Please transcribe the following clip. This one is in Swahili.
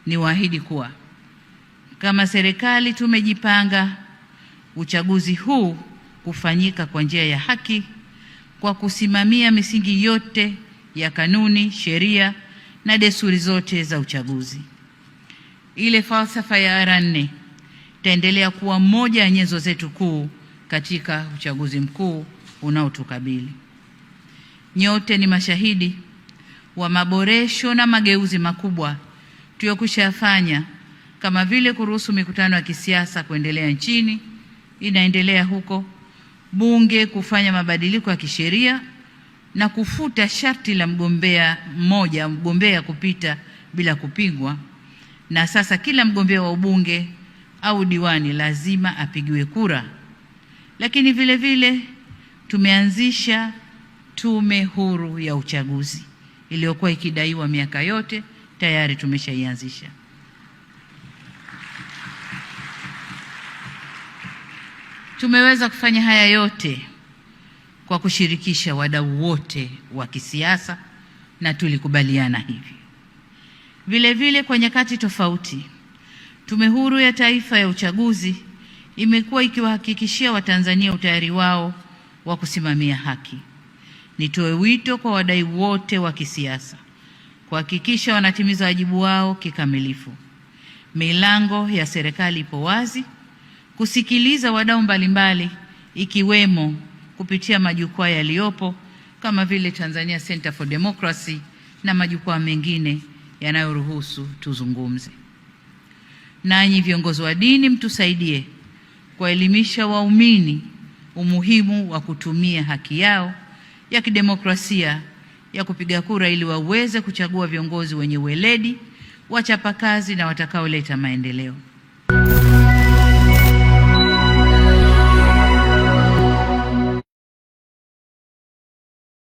niwaahidi kuwa kama serikali tumejipanga uchaguzi huu kufanyika kwa njia ya haki kwa kusimamia misingi yote ya kanuni, sheria na desturi zote za uchaguzi. Ile falsafa ya R4 itaendelea kuwa moja ya nyenzo zetu kuu katika uchaguzi mkuu unaotukabili. Nyote ni mashahidi wa maboresho na mageuzi makubwa tuliyokushafanya, kama vile kuruhusu mikutano ya kisiasa kuendelea nchini, inaendelea huko, bunge kufanya mabadiliko ya kisheria na kufuta sharti la mgombea kupita bila kupingwa, na sasa kila mgombea wa ubunge au diwani lazima apigiwe kura. Lakini vile vile tumeanzisha tume huru ya uchaguzi iliyokuwa ikidaiwa miaka yote, tayari tumeshaianzisha. Tumeweza kufanya haya yote kwa kushirikisha wadau wote wa kisiasa na tulikubaliana hivi. Vile vile kwa nyakati tofauti, Tume Huru ya Taifa ya Uchaguzi imekuwa ikiwahakikishia Watanzania utayari wao wa kusimamia haki. Nitoe wito kwa wadau wote wa kisiasa kuhakikisha wanatimiza wajibu wao kikamilifu. Milango ya serikali ipo wazi kusikiliza wadau mbalimbali, ikiwemo kupitia majukwaa yaliyopo kama vile Tanzania Center for Democracy na majukwaa mengine yanayoruhusu tuzungumze. Nanyi viongozi wa dini, mtusaidie kuelimisha waumini umuhimu wa kutumia haki yao ya kidemokrasia ya kupiga kura ili waweze kuchagua viongozi wenye weledi, wachapakazi na watakaoleta maendeleo.